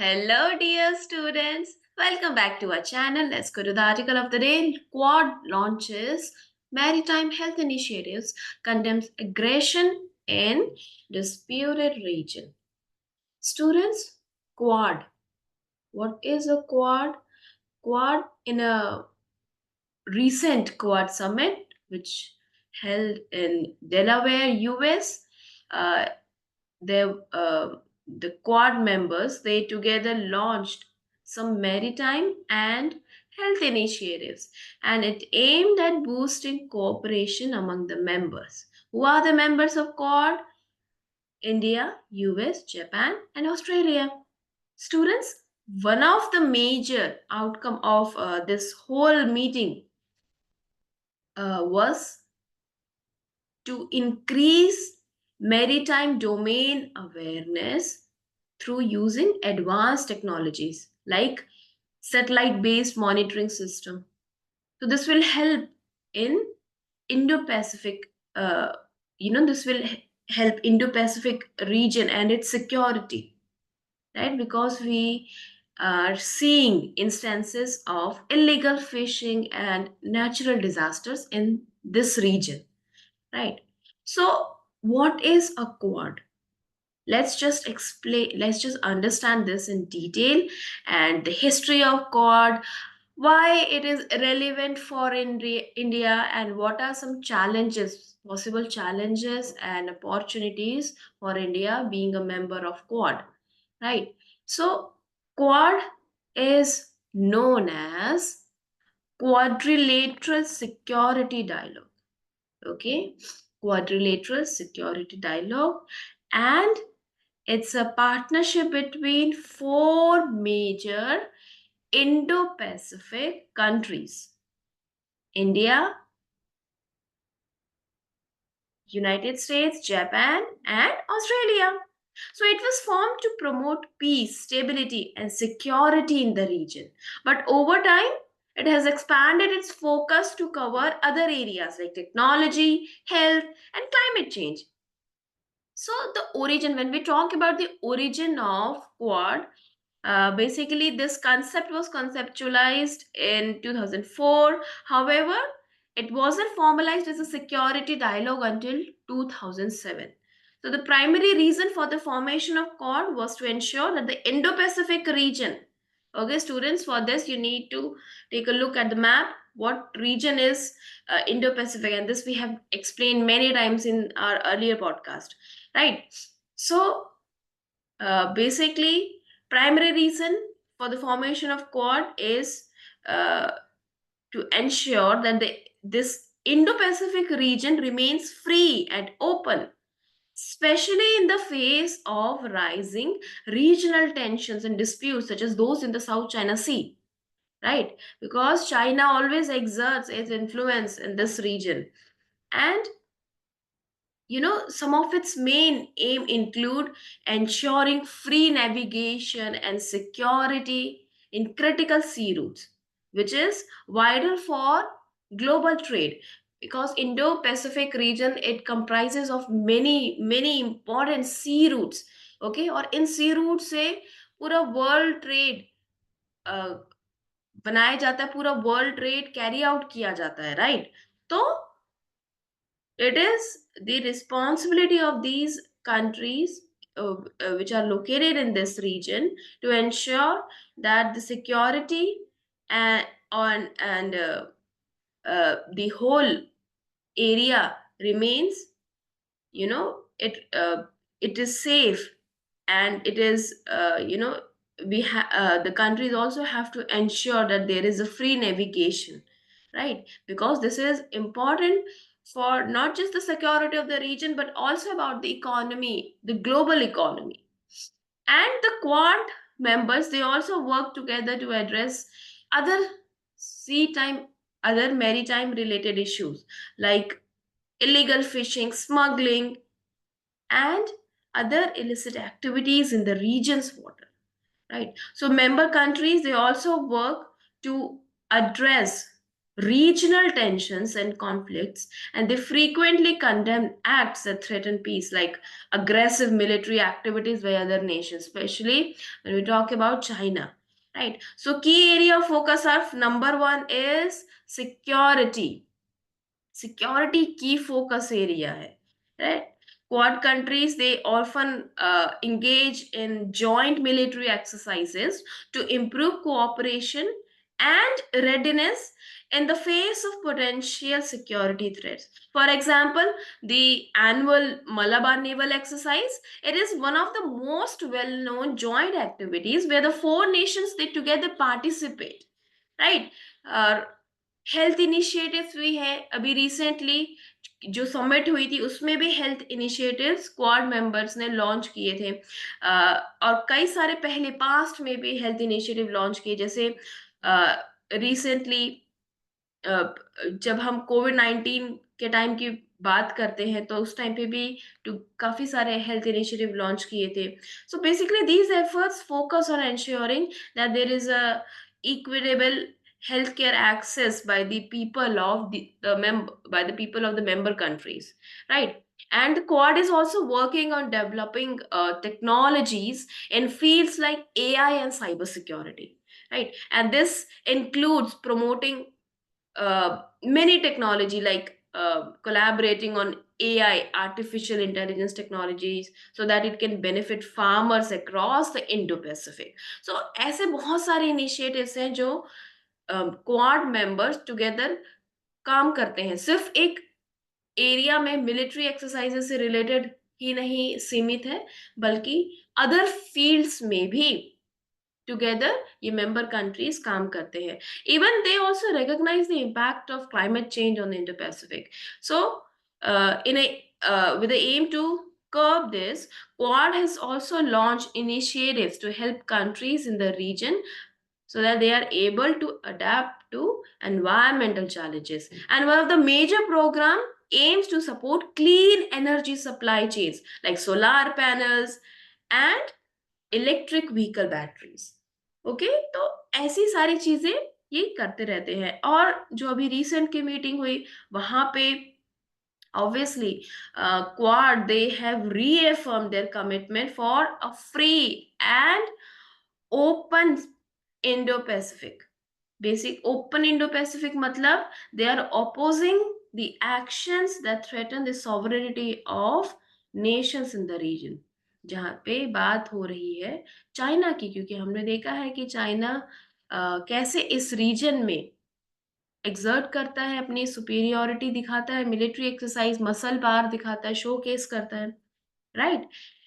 Hello, dear students. Welcome back to our channel. Let's go to the article of the day. Quad launches maritime health initiatives, condemns aggression in disputed region. Students, Quad. What is a Quad? Quad in a recent Quad summit, which held in Delaware, US. Uh, they the quad members they together launched some maritime and health initiatives, and it aimed at boosting cooperation among the members. Who are the members of quad? India, US, Japan, and Australia. Students, one of the major outcome of this whole meeting was to increase maritime domain awareness through using advanced technologies like satellite based monitoring system. So this will help in Indo-Pacific, this will help Indo-Pacific region and its security, right? Because we are seeing instances of illegal fishing and natural disasters in this region, right? So what is a quad? Let's just understand this in detail, and the history of quad, why it is relevant for India, and what are some challenges, possible challenges and opportunities for India being a member of quad, right? So quad is known as quadrilateral security dialogue. Okay, quadrilateral security dialogue, and it's a partnership between four major Indo-Pacific countries: India, United States, Japan, and Australia. So it was formed to promote peace, stability, and security in the region. But over time, it has expanded its focus to cover other areas like technology, health, and climate change. So the origin, when we talk about the origin of quad, basically this concept was conceptualized in 2004. However, it wasn't formalized as a security dialogue until 2007. So the primary reason for the formation of quad was to ensure that the Indo-Pacific region. Okay, students, for this you need to take a look at the map. What region is Indo-Pacific, and this we have explained many times in our earlier podcast, right? So basically, primary reason for the formation of quad is uh, to ensure that this Indo-Pacific region remains free and open, especially in the face of rising regional tensions and disputes such as those in the South China Sea, right? Because China always exerts its influence in this region, and some of its main aim include ensuring free navigation and security in critical sea routes, which is vital for global trade, because Indo-Pacific region, it comprises of many important sea routes. Okay, or in sea routes से पूरा world trade uh, बनाया जाता है, पूरा world trade carry out किया जाता है, right? तो it is the responsibility of these countries which are located in this region to ensure that the security and the whole area remains, it is safe, and it is the countries also have to ensure that there is a free navigation, right? Because this is important for not just the security of the region but also about the economy, the global economy. And the quad members, they also work together to address other sea time other maritime related issues like illegal fishing, smuggling, and other illicit activities in the region's water, right? So member countries, they also work to address regional tensions and conflicts, and they frequently condemn acts that threaten peace, like aggressive military activities by other nations, especially when we talk about China. Right. So, key area of focus are number one is security. Security key focus area hai, right? Quad countries, they often engage in joint military exercises to improve cooperation and readiness in the face of potential security threats. For example, the annual Malabar naval exercise, it is one of the most well known joint activities where the four nations, they together participate, right? uh, health initiatives भी है। अभी recently जो summit हुई थी उसमें भी health initiatives quad members ने launch किए थे। और कई सारे पहले पास्ट में भी हेल्थ इनिशिएटिव लॉन्च किए, जैसे रिसेंटली जब हम कोविड 19 के टाइम की बात करते हैं तो उस टाइम पे भी काफी सारे हेल्थ इनिशिएटिव लॉन्च किए थे। So basically these efforts focus on ensuring that there is a equitable healthcare access by the people of the by the people of the member countries, right? And the quad is also working on developing technologies in fields like AI and cybersecurity, right? And this includes promoting many technology, like collaborating on AI, artificial intelligence technologies, so that it can benefit farmers across the Indo-Pacific. So ऐसे बहुत सारे initiatives हैं जो quad members together काम करते हैं। सिर्फ एक एरिया में मिलिट्री एक्सरसाइजेज से रिलेटेड ही नहीं सीमित है, बल्कि अदर फील्ड्स में भी टुगेदर ये मेंबर कंट्रीज काम करते हैं। Even they also recognise the impact of climate change on the Indo Pacific. So in a with the aim to curb this, quad has also launched initiatives to help countries in the region so that they are able to adapt to environmental challenges. And one of the major program aims to support clean energy supply chains like solar panels and electric vehicle batteries. Okay, तो ऐसी सारी चीजें ये करते रहते हैं। और जो अभी रिसेंट की मीटिंग हुई वहां पे obviously quad, they have reaffirmed their commitment for a free and open Indo-Pacific। Basic open Indo Pacific मतलब they are opposing the actions that threaten the sovereignty of nations in the region। जहाँ पे बात हो रही है China की, क्योंकि हमने देखा है कि चाइना कैसे इस रीजन में एक्सर्ट करता है, अपनी सुपीरियोरिटी दिखाता है, मिलिट्री एक्सरसाइज मसल पावर दिखाता है, शोकेस करता है, right?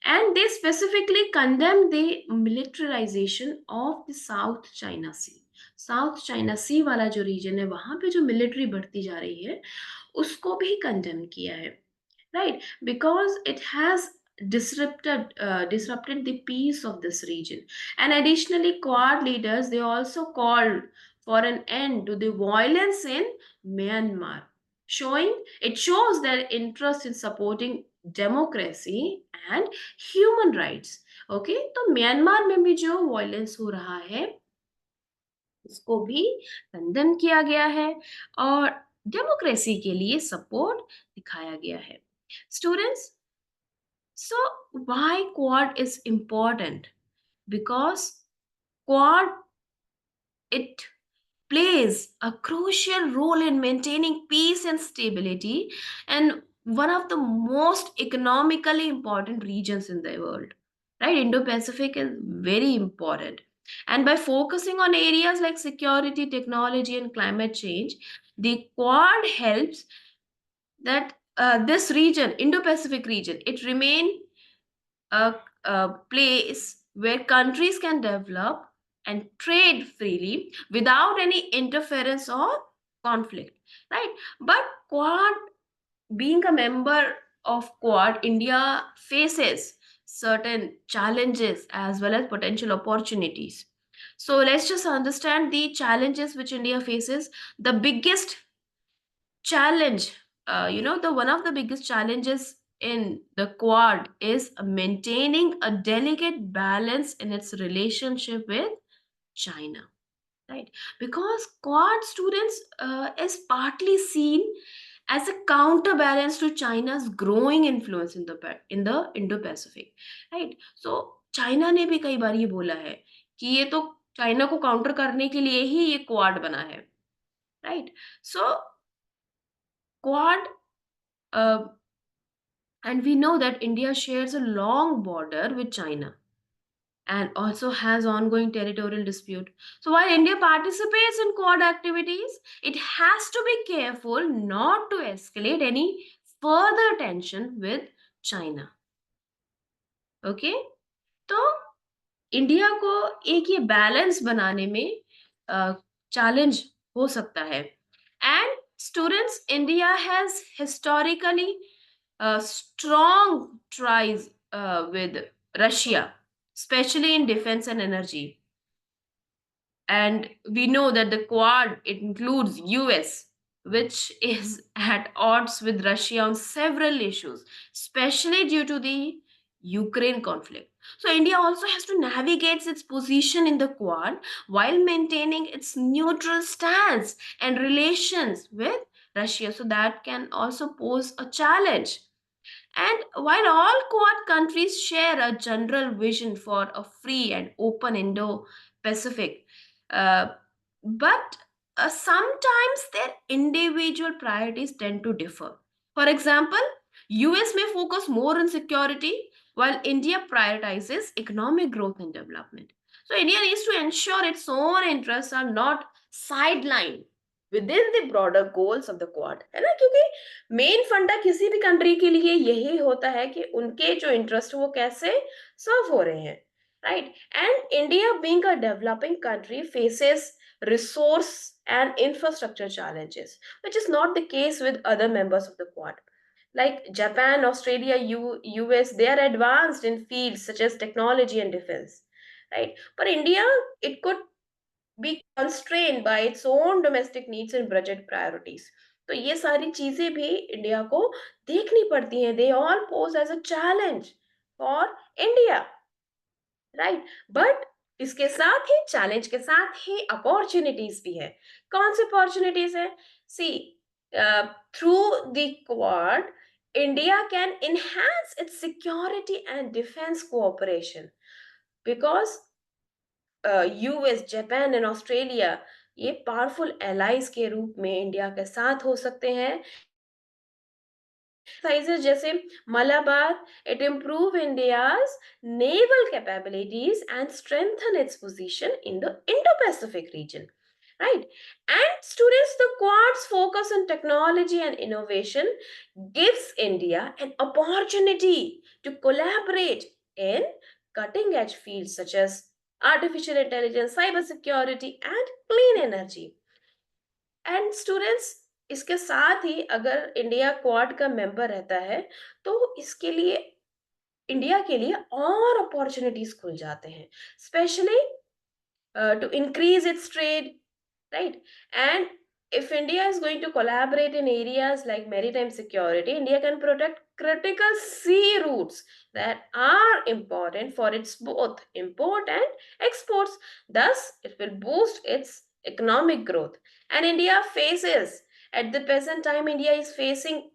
And they specifically condemn the militarization of the South China Sea। South China Sea वाला जो रीजन है वहां पे जो मिलिट्री बढ़ती जा रही है उसको भी कंडेम किया है, right? Because it has disrupted the peace of this region। And additionally, quad leaders, they also called for an end to the violence in Myanmar, showing it shows their interest in supporting democracy and human rights। Okay, तो Myanmar में भी जो violence हो रहा है उसको भी condemn किया गया है और डेमोक्रेसी के लिए सपोर्ट दिखाया गया है। Students, so why quad is important? Because quad, it plays a crucial role in maintaining peace and stability and one of the most economically important regions in the world, right? Indo-Pacific is very important, and by focusing on areas like security, technology and climate change, the quad helps that this region, Indo-Pacific region, it remain a place where countries can develop and trade freely without any interference or conflict, right? But quad, being a member of quad, India faces certain challenges as well as potential opportunities. So let's just understand the challenges which India faces. The biggest challenge, the one of the biggest challenges in the quad is maintaining a delicate balance in its relationship with China, right? Because Quad students is partly seen as a counterbalance to China's growing influence in the Indo-Pacific, right? So China ने भी कई बार ये बोला है कि ये तो China को काउंटर करने के लिए ही ये क्वाड बना है, right? So quad, and we know that India shares a long border with China and also has ongoing territorial dispute. So while India participates in Quad activities, it has to be careful not to escalate any further tension with China. Okay? तो India को एक ये balance बनाने में challenge हो सकता है. And students, India has historically strong ties with Russia, especially in defense and energy. And we know that the Quad, it includes US, which is at odds with Russia on several issues, especially due to the Ukraine conflict. So India also has to navigate its position in the Quad while maintaining its neutral stance and relations with Russia. So that can also pose a challenge. And while all Quad countries share a general vision for a free and open Indo Pacific, uh, but sometimes their individual priorities tend to differ. For example, US may focus more on security while India prioritizes economic growth and development. So India needs to ensure its own interests are not sidelined within the broader goals of the Quad, है ना? क्योंकि main फंडा किसी भी country के लिए यही होता है कि उनके जो इंटरेस्ट वो कैसे सर्व हो रहे हैं, right? And India being a developing country faces resource and infrastructure challenges, which is not the case with other members of the Quad. Like Japan, Australia, US, they are advanced in fields such as technology and defense, right? But India, it could be constrained by its own domestic needs and budget priorities. तो ये सारी चीजें भी India को देखनी पड़ती हैं. They all pose as a challenge for India, right? But इसके साथ ही चैलेंज के साथ ही अपॉर्चुनिटीज भी है. कौन सी अपॉर्चुनिटीज है? See, through the Quad India can enhance its security and defense cooperation because US, Japan and Australia ये पावरफुल एलाइज के रूप में इंडिया के साथ हो सकते हैं. exercises जैसे Malabar, it improve India's naval capabilities and strengthen its position in the Indo-Pacific region. Right? And students, the Quad's focus on technology and innovation gives India an opportunity to collaborate in cutting edge fields such as artificial intelligence, cybersecurity, and clean energy. And students, इसके साथ ही अगर India quad का member रहता है तो इसके लिए India के लिए और अपॉर्चुनिटीज खुल जाते हैं, specially to increase its trade, right? And if India is going to collaborate in areas like maritime security, India can protect critical sea routes that are important for its both import and exports. Thus, it will boost its economic growth. And India faces, at the present time, India is facing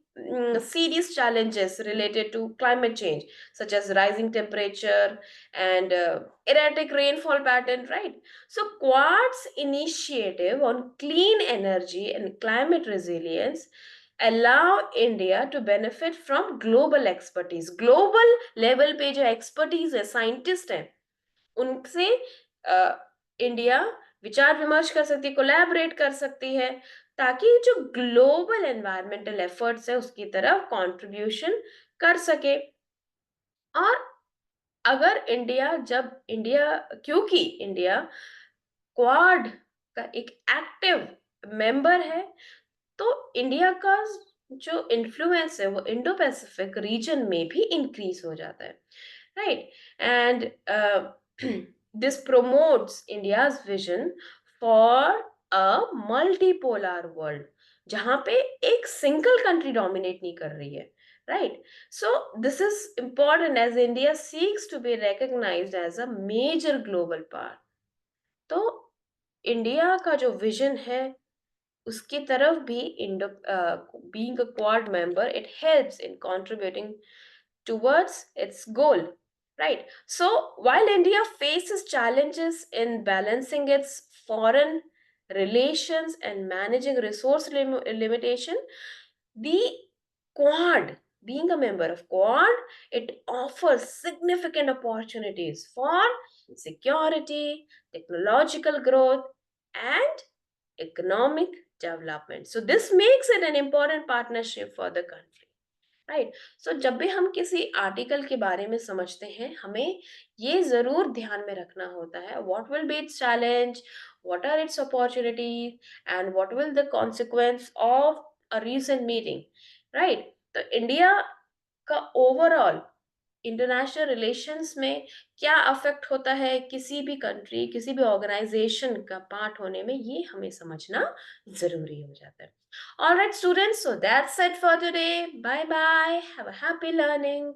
serious challenges related to climate change, such as rising temperature and erratic rainfall pattern, right? So, Quad's initiative on clean energy and climate resilience allow India to benefit from global expertise. Global level पे जो expertise है, scientist हैं, उनसे India विचार विमर्श कर सकती है, कोलैबोरेट कर सकती है, ताकि जो ग्लोबल एनवायरमेंटल एफर्ट्स है उसकी तरफ कंट्रीब्यूशन कर सके. और अगर इंडिया, जब इंडिया, क्योंकि इंडिया क्वाड का एक एक्टिव मेंबर है, तो इंडिया का जो इन्फ्लुएंस है वो इंडो पैसिफिक रीजन में भी इंक्रीज हो जाता है, right? And this promotes India's vision for a multipolar world जहां पे एक सिंगल कंट्री डोमिनेट नहीं कर रही है, right? So this is important as India seeks to be recognized as a major global power. तो इंडिया का जो विजन है उसकी तरफ भी Indo being a quad member, it helps in contributing towards its goal, right? So while India faces challenges in balancing its foreign relations and managing resource limitation, the quad, being a member of quad, it offers significant opportunities for security, technological growth, and economic development. So this makes it an important partnership for the country, right? So जब भी हम किसी article के बारे में समझते हैं, हमें ये ज़रूर ध्यान में रखना होता है, what will be its challenge, what are its opportunities, and what will the consequence of a recent meeting, right? तो इंडिया का ओवरऑल इंटरनेशनल रिलेशंस में क्या अफेक्ट होता है किसी भी कंट्री, किसी भी ऑर्गेनाइजेशन का पार्ट होने में, ये हमें समझना ज़रूरी हो जाता है। All right, students, so that's it for today. Bye bye. Have a happy learning.